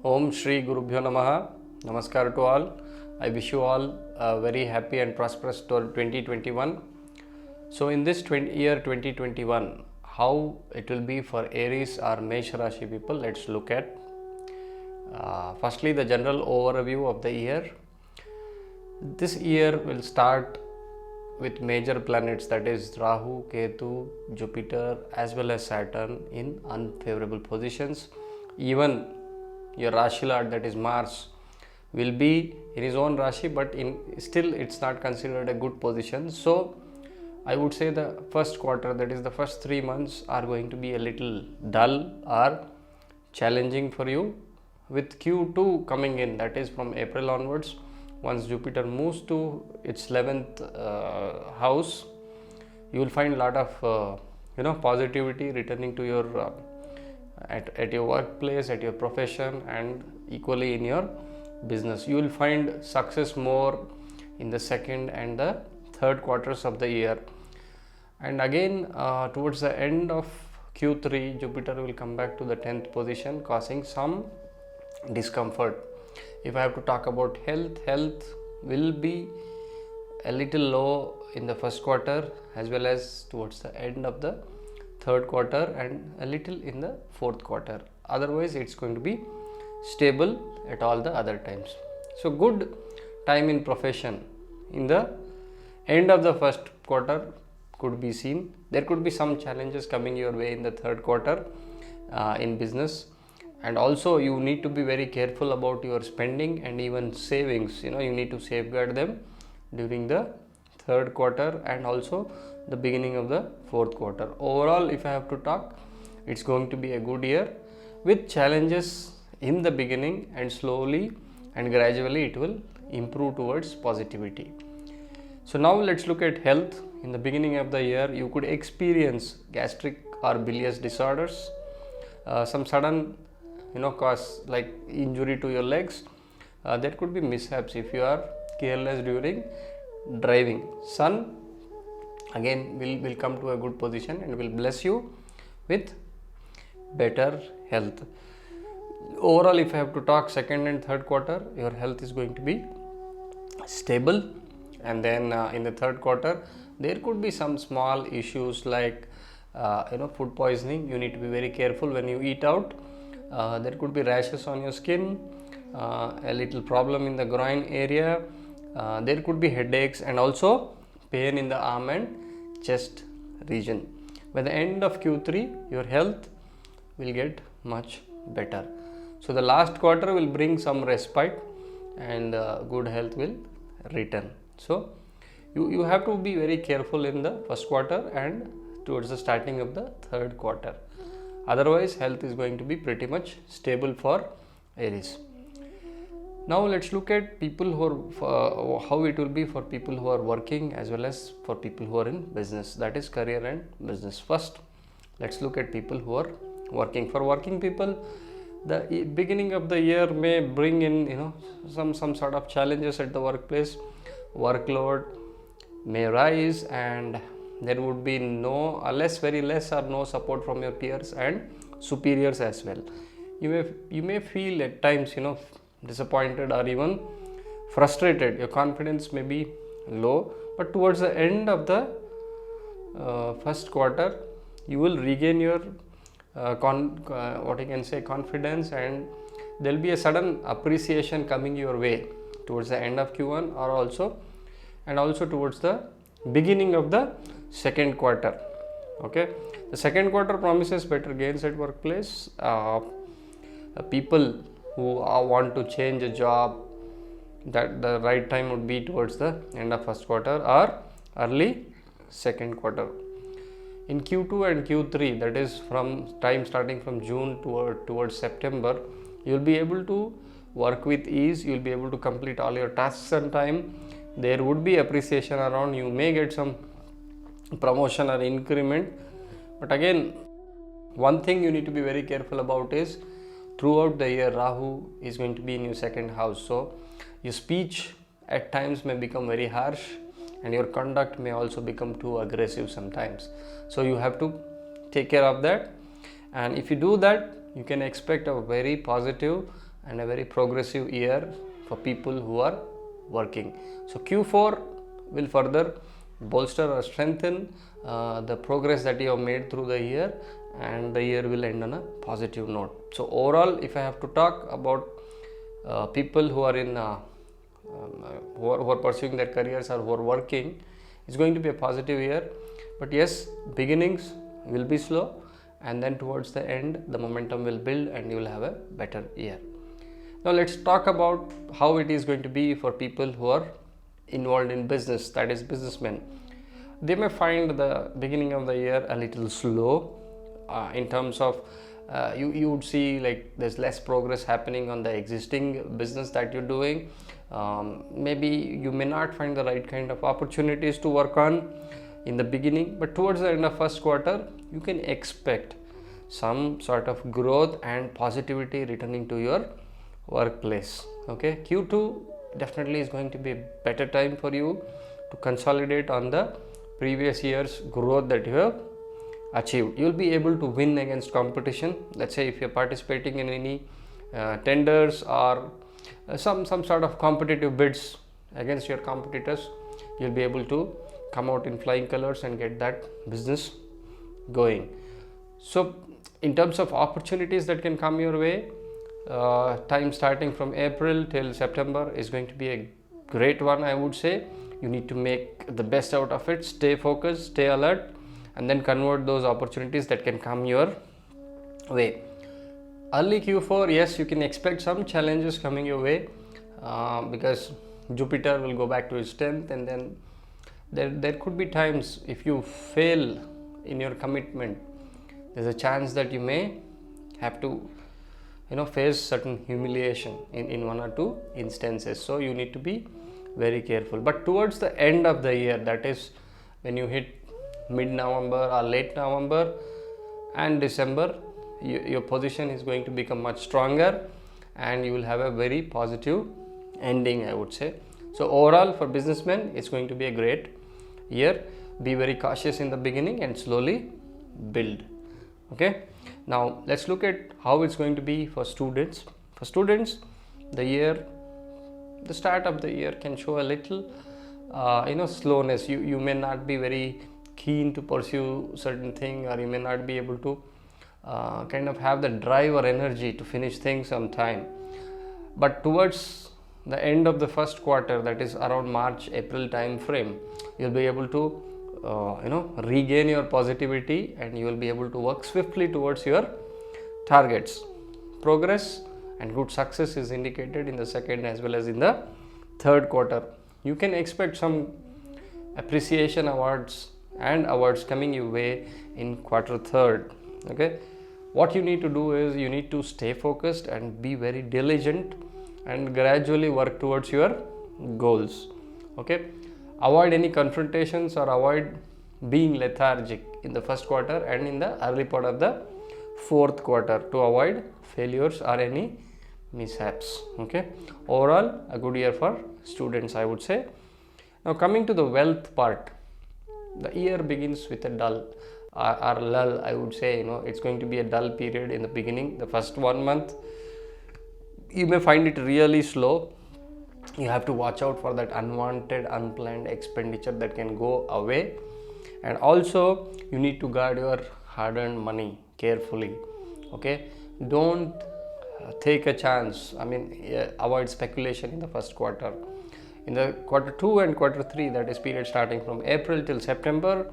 Om Shri Gurubhyo Namaha. Namaskar to all. I wish you all a very happy and prosperous 2021. So, in this year 2021, how it will be for Aries or Mesh Rashi people, let's look at. Firstly, the general overview of the year. This year will start with major planets, that is Rahu, Ketu, Jupiter as well as Saturn in unfavorable positions. Even your Rashi Lord, that is Mars, will be in his own Rashi, but still it's not considered a good position. So I would say the first quarter, that is the first 3 months, are going to be a little dull or challenging for you, with Q2 coming in, that is from April onwards. Once Jupiter moves to its 11th house, you will find a lot of positivity returning to your at your workplace, at your profession, and equally in your business. You will find success more in the second and the third quarters of the year. And again, towards the end of Q3, Jupiter will come back to the 10th position, causing some discomfort. If I have to talk about health will be a little low in the first quarter as well as towards the end of the third quarter and a little in the fourth quarter. Otherwise, it's going to be stable at all the other times. So, good time in profession in the end of the first quarter could be seen. There could be some challenges coming your way in the third quarter in business. And also you need to be very careful about your spending and even savings. You need to safeguard them during the third quarter and also the beginning of the fourth quarter. Overall, if I have to talk, it's going to be a good year with challenges in the beginning, and slowly and gradually it will improve towards positivity. So now let's look at health. In the beginning of the year, you could experience gastric or bilious disorders, some sudden cause like injury to your legs. There could be mishaps if you are careless during driving. Sun again will come to a good position and will bless you with better health. Overall, if I have to talk second and third quarter, your health is going to be stable. And then in the third quarter, there could be some small issues like food poisoning. You need to be very careful when you eat out. There could be rashes on your skin, a little problem in the groin area, there could be headaches and also pain in the arm and chest region. By the end of Q3, your health will get much better. So the last quarter will bring some respite and good health will return. So you have to be very careful in the first quarter and towards the starting of the third quarter. Otherwise, health is going to be pretty much stable for Aries. Now let's look at people who are how it will be for people who are working as well as for people who are in business, that is career and business. First, let's look at people who are working. For working people, the beginning of the year may bring in some sort of challenges at the workplace. Workload may rise and there would be very less or no support from your peers and superiors as well. You may feel at times disappointed or even frustrated. Your confidence may be low, but towards the end of the first quarter, you will regain your confidence, and there will be a sudden appreciation coming your way towards the end of Q1 and also towards the beginning of the second quarter. Okay, the second quarter promises better gains at workplace. People who want to change a job, that the right time would be towards the end of first quarter or early second quarter. In Q2 and Q3, that is from time starting from June towards September, you will be able to work with ease. You will be able to complete all your tasks on time. There would be appreciation around. You may get some promotion or increment, but again, one thing you need to be very careful about is throughout the year Rahu is going to be in your second house, so your speech at times may become very harsh and your conduct may also become too aggressive sometimes. So you have to take care of that, and if you do that, you can expect a very positive and a very progressive year for people who are working. So Q4 will further bolster or strengthen the progress that you have made through the year, and the year will end on a positive note. So overall, if I have to talk about people who are in who are pursuing their careers or who are working, it's going to be a positive year. But yes, beginnings will be slow, and then towards the end the momentum will build and you will have a better year. Now let's talk about how it is going to be for people who are involved in business, that is businessmen. They may find the beginning of the year a little slow in terms of you would see like there's less progress happening on the existing business that you're doing. Maybe you may not find the right kind of opportunities to work on in the beginning, but towards the end of first quarter you can expect some sort of growth and positivity returning to your workplace. Okay, Q2 definitely is going to be a better time for you to consolidate on the previous year's growth that you have achieved. You'll be able to win against competition. Let's say if you're participating in any tenders or some sort of competitive bids against your competitors, you'll be able to come out in flying colors and get that business going. So in terms of opportunities that can come your way, time starting from April till September is going to be a great one, I would say. You need to make the best out of it, stay focused, stay alert, and then convert those opportunities that can come your way. Early Q4, yes, you can expect some challenges coming your way because Jupiter will go back to its 10th, and then there could be times if you fail in your commitment, there's a chance that you may have to face certain humiliation in one or two instances. So you need to be very careful. But towards the end of the year, that is when you hit mid-November or late November and December, your position is going to become much stronger and you will have a very positive ending, I would say. So overall for businessmen, it's going to be a great year. Be very cautious in the beginning and slowly build. Okay, now let's look at how it's going to be for students. For students, the start of the year can show a little slowness. You may not be very keen to pursue certain thing, or you may not be able to kind of have the drive or energy to finish things on time. But towards the end of the first quarter, that is around March April time frame, you'll be able to regain your positivity and you will be able to work swiftly towards your targets. Progress and good success is indicated in the second as well as in the third quarter. You can expect some appreciation awards coming your way in quarter third. Okay, what you need to do is you need to stay focused and be very diligent and gradually work towards your goals. Okay, avoid any confrontations or avoid being lethargic in the first quarter and in the early part of the fourth quarter to avoid failures or any mishaps. Okay, overall a good year for students, I would say. Now coming to the wealth part, the year begins with a dull or lull, I would say. It's going to be a dull period in the beginning. The first 1 month you may find it really slow. You have to watch out for that unwanted, unplanned expenditure that can go away, and also you need to guard your hard-earned money carefully. Okay, don't take a chance. Avoid speculation in the first quarter. In the quarter 2 and quarter 3, that is period starting from April till September,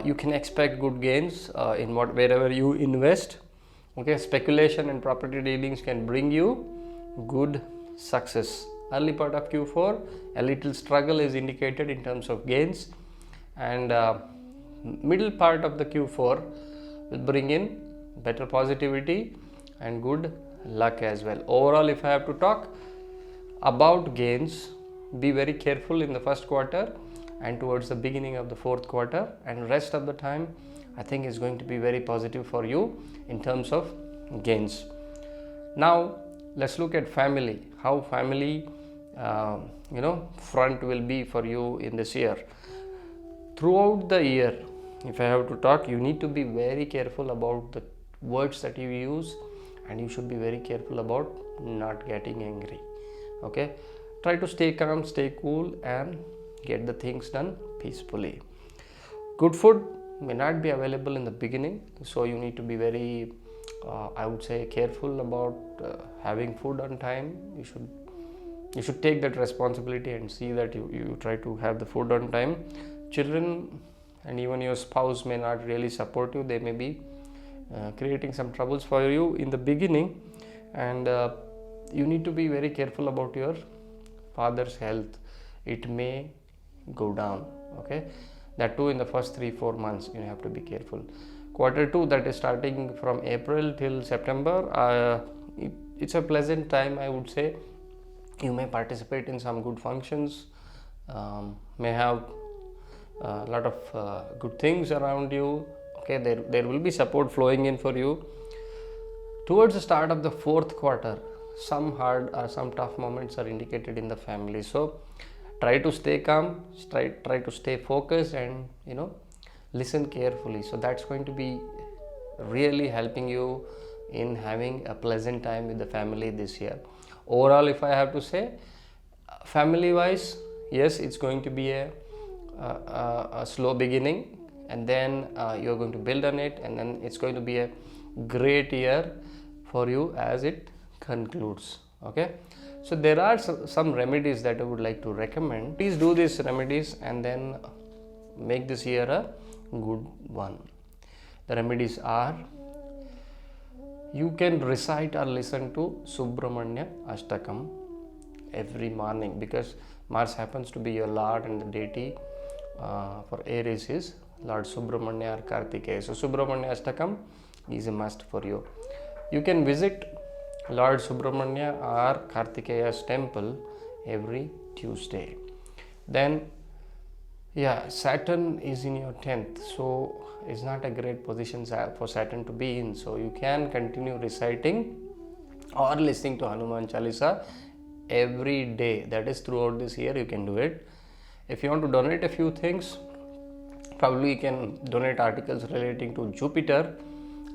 you can expect good gains in wherever you invest. Okay, speculation and property dealings can bring you good success. Early part of Q4, a little struggle is indicated in terms of gains, and middle part of the Q4 will bring in better positivity and good luck as well. Overall, if I have to talk about gains, be very careful in the first quarter and towards the beginning of the fourth quarter, and rest of the time I think is going to be very positive for you in terms of gains. Now let's look at family, how family front will be for you in this year. Throughout the year, if I have to talk, you need to be very careful about the words that you use and you should be very careful about not getting angry. Okay, try to stay calm, stay cool, and get the things done peacefully. Good food may not be available in the beginning, so you need to be very I would say careful about having food on time. You should take that responsibility and see that you try to have the food on time. Children and even your spouse may not really support you. They may be creating some troubles for you in the beginning, and you need to be very careful about your father's health. It may go down. Okay, that too in the first 3-4 months you have to be careful. Quarter 2, that is starting from April till September, it's a pleasant time, I would say. You may participate in some good functions, may have a lot of good things around you. Okay, there will be support flowing in for you. Towards the start of the 4th quarter, some hard or some tough moments are indicated in the family, so try to stay calm, try to stay focused, and listen carefully. So that's going to be really helping you in having a pleasant time with the family this year. Overall, if I have to say, family wise, yes, it's going to be a slow beginning, and then you're going to build on it, and then it's going to be a great year for you as it concludes. Okay, so there are some remedies that I would like to recommend. Please do these remedies and then make this year a good one. The remedies are: you can recite or listen to Subramanya Ashtakam every morning, because Mars happens to be your Lord, and the deity for Aries is Lord Subramanya or Kartikeya. So Subramanya Ashtakam is a must for you. You can visit Lord Subramanya or Kartikeya's temple every Tuesday. Then Saturn is in your 10th, so it's not a great position for Saturn to be in. So you can continue reciting or listening to Hanuman Chalisa every day. That is, throughout this year you can do it. If you want to donate a few things, probably you can donate articles relating to Jupiter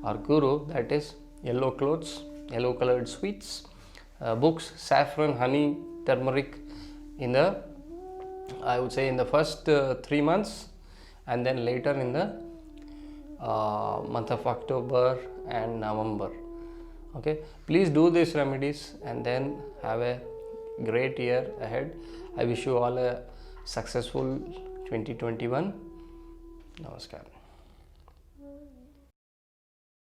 or Guru, that is yellow clothes, yellow colored sweets, books, saffron, honey, turmeric in the, I would say, in the first 3 months, and then later in the month of October and November. Okay, please do these remedies and then have a great year ahead. I wish you all a successful 2021. Namaskar.